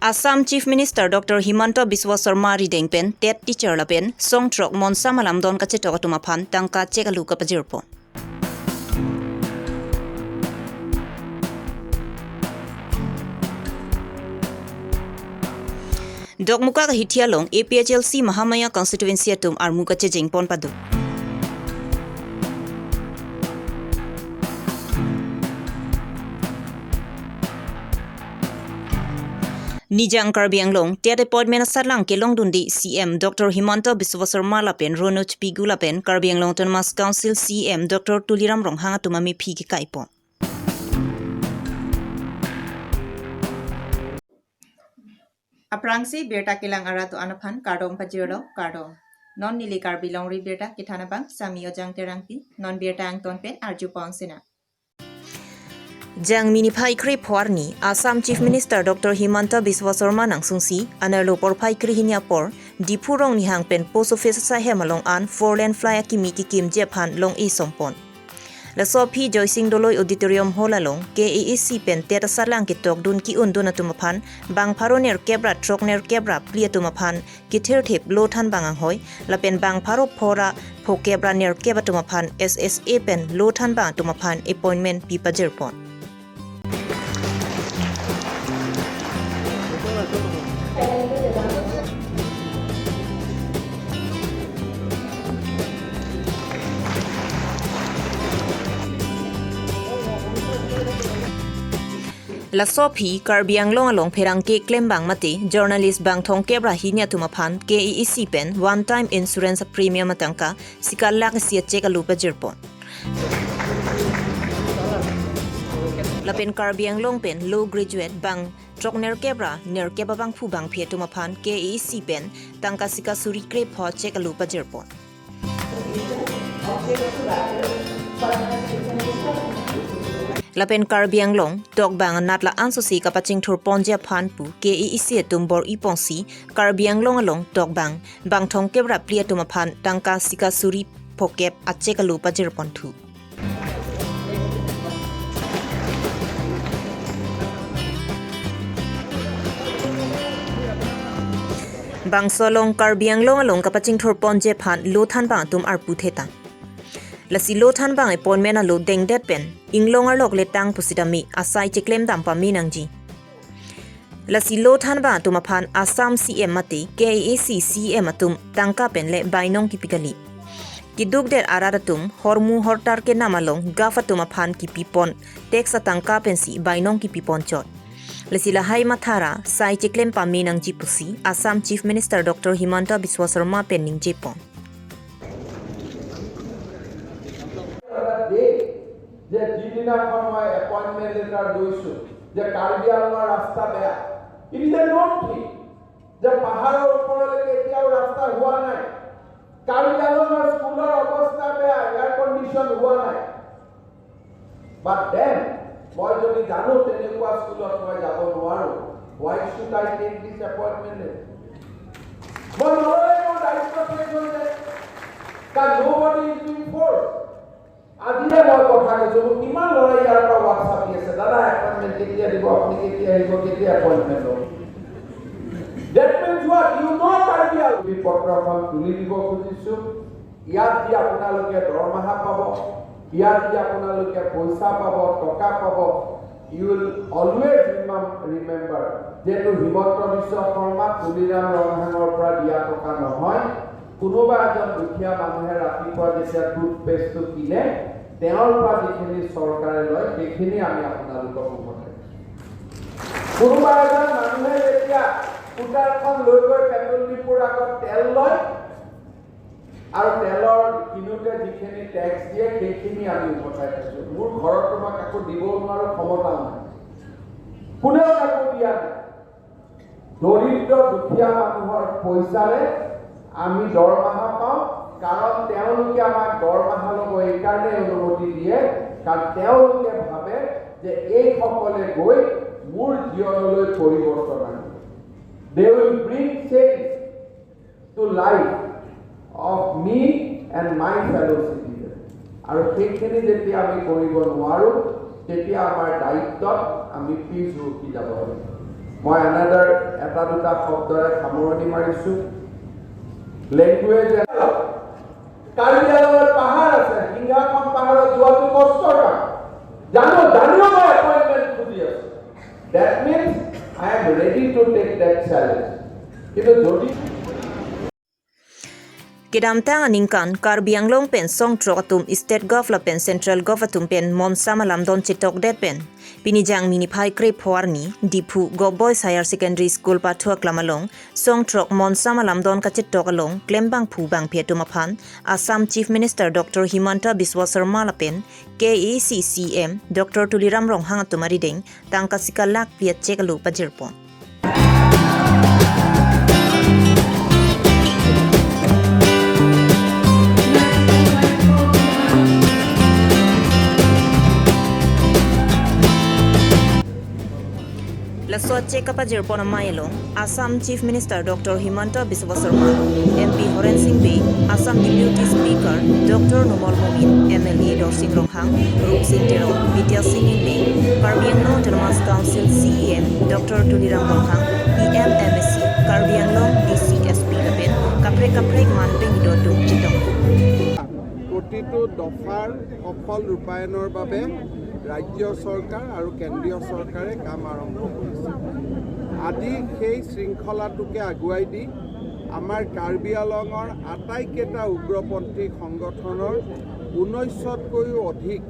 Assam Chief Minister Dr. Himanta Biswa Sarma ridengpen tet teacher lapen song trok mon samalam don ka chetok tumaphan tangka chekalu ka pajirpo. Dok muka ka hitialong APHLC Mahamaya constituency atum armuka chejing pon padu. Nijang Karbi Longri tiada appointment sarlang ke Longdundi CM Dr. Himanta Biswa Sarma lapen Ronoch Pigu lapen Karbi Longri Autonomous Council CM Dr. Tuliram Ronghanga tumami phi ki kaipo. Aprangsi Birta kilang aratu anapan kardong pajiro kardong. Non nili Karbi Longri Birta kitana bang sami ojang terangpi non Birta ang tonpen arju pangsina. Jang minipai kri pwarni Assam Chief Minister Dr. Himanta Biswa Sarma nang sungsi analo por pai kri hinya por dipurong ni hang pen post office sa hemalong an four lane fly kimi ki kim jephan long e sompon la so phi joising doloi auditorium holalong KAEC pen teta sarlang ki tok dun ki undun atumaphan bang pharoner kebra trokner kebra plia tumaphan ki ther thep lo than bangang hoi la pen bang pharo phora pho kebra ner keba tumaphan SSA pen lo than bang tumaphan appointment pi pajerpon. La Sophie Karbi along perang ke claim bang mati journalist bang thong kebra hinya tumaphan KAEC pen one time insurance premium matangka sikalak sia chekalu pajirpon. Lapen Karbi long pen low graduate bang trokner kebra ner keba bang phu bang phe tumaphan KAEC pen tangka sika suri kre pho chekalu pajirpon. Lapen Karbi Long dog bang natla ansosi kapaching thur ponja phanpu KAEC tumbor ipongsi Karbi Long along dog bang thong kebra plia tumaphan tangka sika suri phokep achekalu pajirpon thu. Bang solong Karbi Long along kapaching thur ponje phan lo than bang tum arpu theta. Lasi lo than bang appointment alo deng det pen inglong arlok le tang pusidami asai cheklem dam pa minangji. Lasi lo than bang tumaphan Assam CM mati KAEC CM atum tangka pen le bainong kipikali. Kiduk der araratum hormu hortar ke namalong gafa tumaphan kipipon teksa tangka pen si bainong kipipon chot. Lasi lahai mathara sai cheklem pa minangji pusi Assam Chief Minister Dr. Himanta Biswa Sarma penning jepon. যে দিদিনাখন মই appointment letter দইছো যে কাৰ্বি আংলঙৰ ৰাস্তা বেয়া it is a not thing যে পাহাৰৰ ওপৰলৈকে এতিয়াও ৰাস্তা হোৱা নাই কাৰ্বি আংলঙৰ স্কুলৰ অৱস্থা বেয়া এয়াৰ কণ্ডিশ্যন হোৱা নাই বাট দেন মই যদি জানো তেনেকুৱা স্কুলত মই যাব নোৱাৰো why should I take this appointment মই নললে মোৰ দায়িত্ব শেষ হৈ যায় কাৰণ nobody is being forced আজিয়ে মই কথা কৈছো কিমান লৰাই ইয়াৰ পৰা WhatsApp দি আছে দাদা এপয়েন্টমেন্ট কেতিয়া দিব আপুনি কেতিয়া আহিব কেতিয়া এপয়েন্টমেন্ট হ'ব that means what you know Karbi Longri পত্ৰখন তুলি দিব খুজিছো ইয়াত দি আপোনালোকে দৰমহা পাব ইয়াত দি আপোনালোকে পইচা পাব টকা পাব you will always remember যেটো হিমন্ত বিশ্ব শৰ্মা তুলিৰাম ৰংহাঙৰ পৰা দিয়া টকা নহয় কোনোবা এজন দুখীয়া মানুহে ৰাতিপুৱা যেতিয়া টুথপেষ্টটো কিনে তেওঁৰ পৰা যিখিনি চৰকাৰে লয় সেইখিনি আমি আপোনালোকক উভতাই কোনোবা এজন মানুহে যেতিয়া স্কুটাৰখন লৈ গৈ পেট্ৰল ডিপোৰ আগত তেল লয় আৰু তেলৰ কিনোতে যিখিনি টেক্স দিয়ে সেইখিনি আমি উভতাই দিছোঁ মোৰ ঘৰত তোমাক একো দিব নোৱাৰো ক্ষমতা নাই কোনেও একো দিয়া নাই দৰিদ্ৰ দুখীয়া মানুহৰ পইচাৰে আমি দৰমহা পাওঁ কাৰণ তেওঁলোকে আমাক দৰমহা ল'ব এই কাৰণে অনুমতি দিয়ে কাৰণ তেওঁলোকে ভাবে যে এই সকলে গৈ মোৰ জীৱনলৈ পৰিৱৰ্তন আনিব they will bring change to life of me and my fellow citizens আৰু সেইখিনি যেতিয়া আমি কৰিব নোৱাৰো তেতিয়া আমাৰ দায়িত্বত আমি পিছ ৰখি যাব লাগিব মই another এটা দুটা শব্দৰে সামৰণি মাৰিছো লেংগুৱেজ কাৰ্বি আংলঙত পাহাৰ আছে সিংহাসন পাহাৰত যোৱাটো কষ্টৰ কাম জানিও মই এপইণ্টমেণ্ট খুজি আছো that means I am ready to take that challenge কিন্তু যদি Kedamtang aningkan Karbi Anglong pen song trokatum state govla pen central govatum pen monsama lamdon chitok det pen pinijang mini phai krep hoarni dipu go boys higher secondary school pathua klamalong song trok monsama lamdon ka chitok along klembang phu bang phetumaphan Assam Chief Minister Dr. Himanta Biswa Sarma lapen KACCM Dr. Tuliram Ronghang atumari ding tangka sikalak piat chekalu pajirpon Soche kapajir pona mayelo Assam Chief Minister Dr. Himanta Biswa Sarma MP Horen Singh Bey Assam Deputy Speaker Dr. Nomol Momin MLA Dorsing Ronghang Rup Singh Tero Vidya Singh Bey Karbi Anglong Autonomous Council CEM Dr. Tuliram Ronghang EMMSC Karbi Anglong DCSP lapen kapre manpeng hidotu chitong প্ৰতিটো দফাৰ সফল ৰূপায়ণৰ বাবে ৰাজ্য চৰকাৰ আৰু কেন্দ্ৰীয় চৰকাৰে কাম আৰম্ভ কৰিছে আজি সেই শৃংখলাটোকে আগুৱাই দি আমাৰ কাৰ্বি আংলঙৰ আটাইকেইটা উগ্ৰপন্থী সংগঠনৰ 19তকৈও অধিক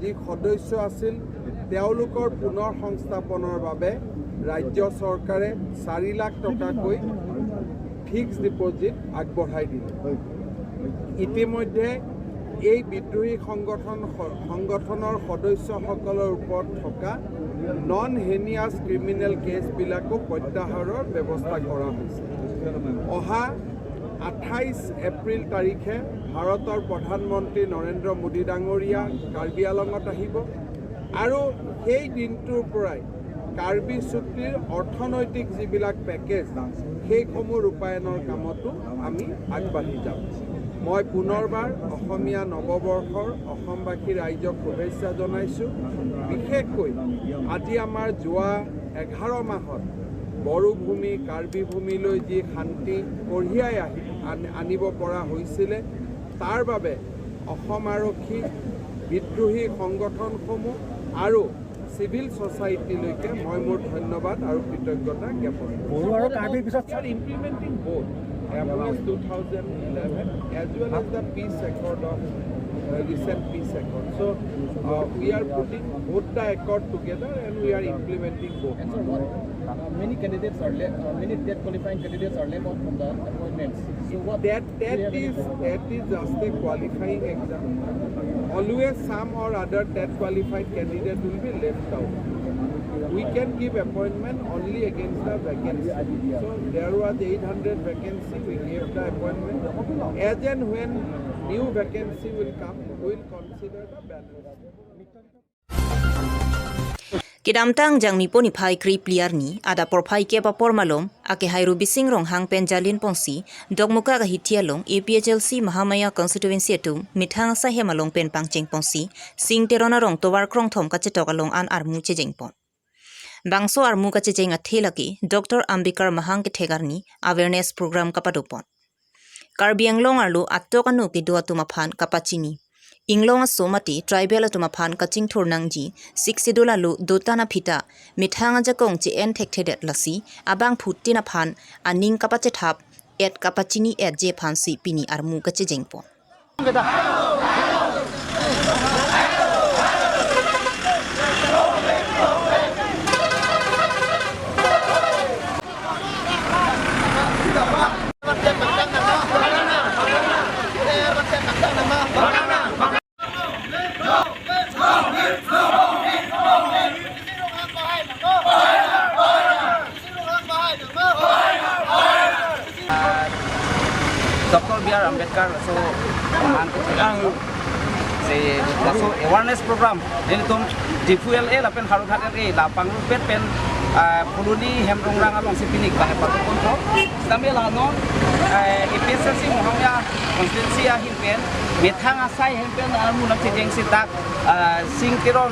যি সদস্য আছিল তেওঁলোকৰ পুনৰ সংস্থাপনৰ বাবে ৰাজ্য চৰকাৰে 4 লাখ টকাকৈ ফিক্সড ডিপজিট আগবঢ়াই দিলে ইতিমধ্যে এই বিদ্ৰোহী সংগঠনৰ সদস্যসকলৰ ওপৰত থকা নন হেনিয়াছ ক্ৰিমিনেল কেছবিলাকো প্ৰত্যাহাৰৰ ব্যৱস্থা কৰা হৈছে অহা 28 এপ্ৰিল তাৰিখে ভাৰতৰ প্ৰধানমন্ত্ৰী নৰেন্দ্ৰ মোদী ডাঙৰীয়া কাৰ্বি আংলঙত আহিব আৰু সেই দিনটোৰ পৰাই কাৰ্বি চুক্তিৰ অৰ্থনৈতিক যিবিলাক পেকেজ সেইসমূহ ৰূপায়ণৰ কামতো আমি আগবাঢ়ি যাম মই পুনৰবাৰ অসমীয়া নৱবৰ্ষৰ অসমবাসী ৰাইজক শুভেচ্ছা জনাইছোঁ বিশেষকৈ আজি আমাৰ যোৱা 11 মাহত বড়োভূমি কাৰ্বি ভূমিলৈ যি শান্তি কঢ়িয়াই আনিব পৰা হৈছিলে তাৰ বাবে অসম আৰক্ষী বিদ্ৰোহী সংগঠনসমূহ আৰু সিভিল সোসাইটিলৈকে মই মোৰ ধন্যবাদ আৰু কৃতজ্ঞতা জ্ঞাপন কৰিছোঁ implementing both MOS 2011 as well as the peace accord of recent peace accord. So we are putting both the accord together and we are implementing both. And so many candidates are left, many debt qualifying candidates are left out from the appointments. So what that is just a qualifying exam. Always some or other debt qualified candidate will be left out. We can give appointment only against the vacancy. So there was 800 vacancy, we gave the appointment. As and when new vacancy will come, we will consider the balance. Kedamtang jang mi poni phai kri pliar ni ada por phai ke papor malom ake hairu bising rong hang penjalin ponsi dogmuka ga hitialong APHLC Mahamaya constituency atum mithang sa hemalong pen pangcheng ponsi sing terona rong towar krong thom ka chetokalong an armu chejengpon Bangso armu ka chejeng athelaki Dr. Ambikar Mahang ke thegarni awareness program kapadopon Karbi Anglong arlu attokanu ki duatuma phan kapachini Inglong somati tribal atuma phan kaching thornangji 60 dola lu dotana phita mithanga jakong chi en thekthedet lasi abang phutina phan aning kapache thap et kapachini et je phan si pini armu ka chejengpon Dr. B.R. Ambedkar so ang si so awareness program ini tum di fuel lapen haru hadir la pangru pet pen puluni hemrong rang along si pinik ba patu kontro sambil lanon EPSC Muhamya konstitusi ahin pen methang asai hem pen almu nak jeng sitak sing tiron